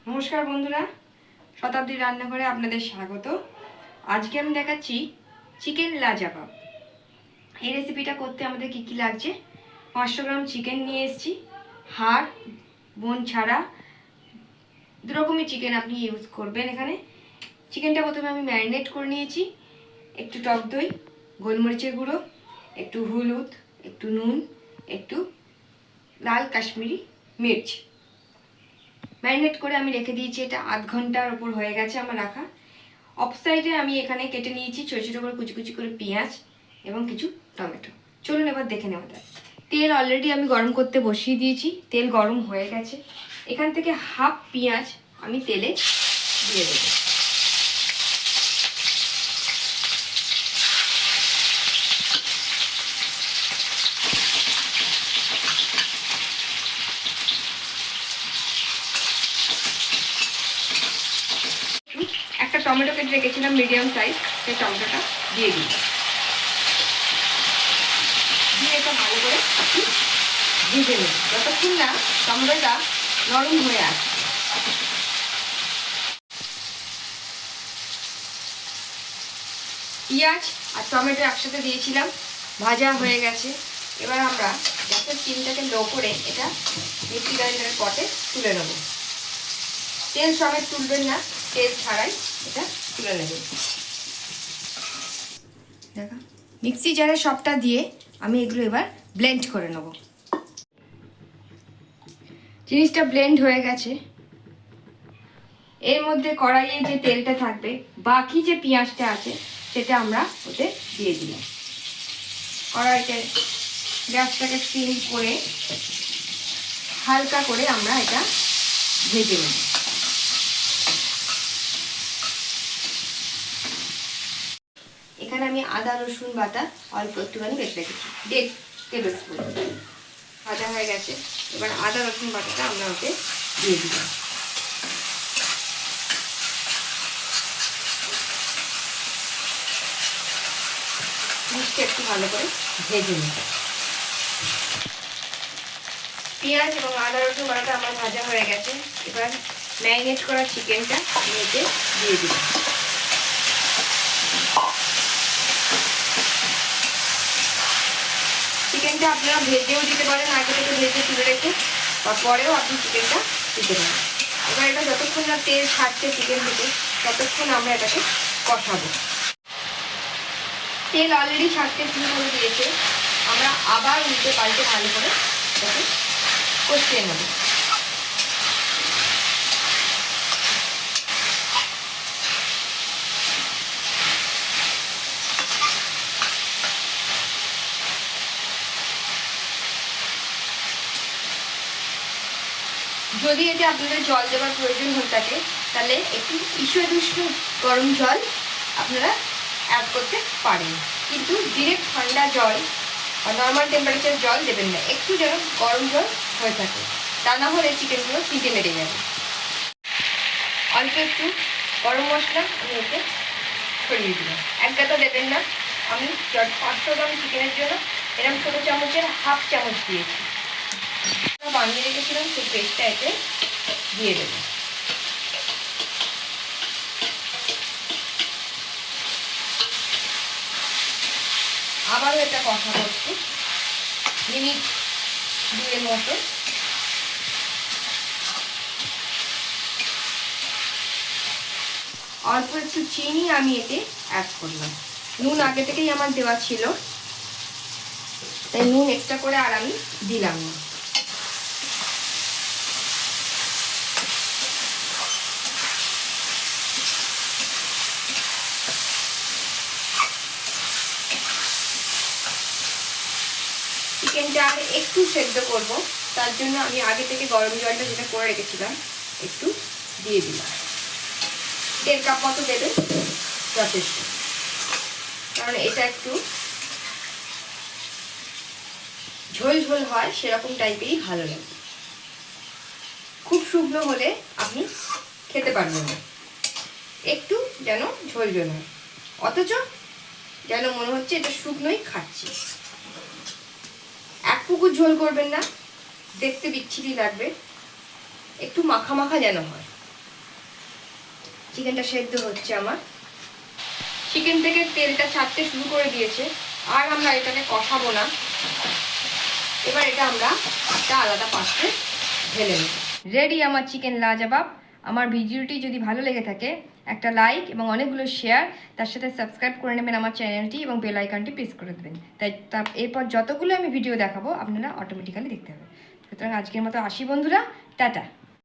নমস্কার বন্ধুরা, শতাব্দী রান্নাঘরে আপনাদের স্বাগত। আজকে আমি দেখাচ্ছি চিকেন লাজাবাব। এই রেসিপিটা করতে আমাদের কি কি লাগছে। 500 গ্রাম চিকেন নিয়ে এসেছি, হাড় বোন ছাড়া দুরকমই চিকেন আপনি ইউজ করবেন। এখানে চিকেনটা প্রথমে আমি ম্যারিনেট করে নিয়েছি। একটু টক দই, গোলমরিচের গুঁড়ো, একটু হলুদ, একটু নুন, একটু লাল কাশ্মীরি মির্চ ম্যারিনেট করে আমি রেখে দিয়েছি। এটা আধ ঘন্টার ওপর হয়ে গেছে আমার রাখা। অফ সাইডে আমি এখানে কেটে নিয়েছি ছোটো ছোটো করে কুচি কুচি করে পেঁয়াজ এবং কিছু টমেটো। চলুন এবার দেখে নেওয়া যায়। তেল অলরেডি আমি গরম করতে বসিয়ে দিয়েছি, তেল গরম হয়ে গেছে। এখান থেকে হাফ পেঁয়াজ আমি তেলে দিয়ে দেবো। একটা টমেটো কেটে রেখেছিলাম মিডিয়াম সাইজ, সেই টমেটোটা দিয়ে দিই। দিয়ে এটা ভালো করে ভেজে নেব যতক্ষণ না টমেটোটা নরম হয়ে আসে। পেঁয়াজ আর টমেটো একসাথে দিয়েছিলাম, ভাজা হয়ে গেছে। এবার আমরা গ্যাসের ফ্লেমটাকে লো করে এটা মিক্সি গ্রাইন্ডারের পটে তুলে নেব। তেল সমেত তুলবেন না, তেল ছাড়াই এটা তুলে নেবেন। দেখা মিক্সি জারে সবটা দিয়ে আমি এগুলো এবার ব্লেন্ড করে নেব। জিনিসটা ব্লেন্ড হয়ে গেছে। এর মধ্যে কড়াইয়ে যে তেলটা থাকবে, বাকি যে পেঁয়াজটা আছে সেটা আমরা ওতে দিয়ে দিলাম। কড়াইতে গ্যাসটাকে সিম করে হালকা করে আমরা এটা ভেজে নেব। এখানে আমি আদা রসুন বাটা অল্প একটুখানি বেটে রেখেছি, 1.5 টেবিল স্পুন। ভাজা হয়ে গেছে। এবার আদা রসুন বাটাটা আমরা ওতে দিয়ে দিলাম। জিনিসটা একটু ভালো করে ভেজে নিব। পেঁয়াজ এবং আদা রসুন বাটাটা আমার ভাজা হয়ে গেছে। এবার ম্যারিনেট করা চিকেনটা আমি এতে দিয়ে দিলাম। চিকেনটা আপনারা ভেজেও দিতে পারেন, আগে থেকে ভেজে তুলে রেখে, বা পরেও আপনি চিকেনটা দিতে পারেন। এবার এটা যতক্ষণ না তেল ছাড়ছে চিকেন থেকে, ততক্ষণ আমরা এটাকে কষাবো। তেল অলরেডি ছাড়তে শুরু করে দিয়েছে। আমরা আবার উল্টে পাল্টে ভালো করে এটাকে কষিয়ে নেব। যদি এতে আপনাদের জল দেওয়ার প্রয়োজন হয়ে থাকে, তাহলে একটু ঈষদুষ্ণ গরম জল আপনারা অ্যাড করতে পারেন, কিন্তু ডিরেক্ট ঠান্ডা জল বা নর্মাল টেম্পারেচার জল দেবেন না। একটু যেন গরম জল হয়ে থাকে, তা না হলে চিকেনগুলো সিজে মেরে যাবে। অল্প একটু গরম মশলা আমি এতে ছড়িয়ে দিলাম। এক গাদা দেবেন না। আমি 500 গ্রাম চিকেনের জন্য এরকম ছোটো চামচের হাফ চামচ দিয়েছি। বানিয়ে রেখেছিলাম সেই পেস্টটা এতে দিয়ে দেবো। আবারও এটা কষা করছি মিনিট 2 মতো। অল্প একটু চিনি আমি এতে অ্যাড করলাম। নুন আগে থেকেই আমার দেওয়া ছিল, তাই নুন এক্সট্রা করে আর আমি দিলাম না। চিকেনটা আমি একটু সেদ্ধ করব, তার জন্য আমি আগে থেকে গরম জলটা যেটা করে রেখেছিলাম একটু দিয়ে দিলাম। 1.5 কাপ মতো দেবে, যথেষ্ট। কারণ এটা একটু ঝোল ঝোল হয়, সেরকম টাইপেরই ভালো লাগে। খুব শুকনো হলে আপনি খেতে পারবেন না, একটু যেন ঝোল ঝোল হয়, অথচ যেন মনে হচ্ছে এটা শুকনোই খাচ্ছি। এক পুকুর ঝোল করবেন না, দেখতে বিচ্ছিরি লাগবে। একটু মাখা মাখা যেন হয়, চিকেনটা সেদ্ধ হচ্ছে আমার। চিকেন থেকে তেলটা ছাড়তে শুরু করে দিয়েছে, আর আমরা এখানে কষাবো না। এবার এটা আমরা একটা আলাদা পাত্রে ঢেলে নেব। রেডি আমার চিকেন লাজবাব। আমার ভিডিওটি যদি ভালো লেগে থাকে একটা লাইক এবং অনেকগুলো শেয়ার, তার সাথে সাবস্ক্রাইব করে নেবেন আমার চ্যানেলটি এবং বেল আইকনটি প্রেস করে দেবেন। তাই এরপর যতগুলো আমি ভিডিও দেখাবো আপনারা অটোমেটিক্যালি দেখতে হবে। সুতরাং আজকের মতো আসি বন্ধুরা, টাটা।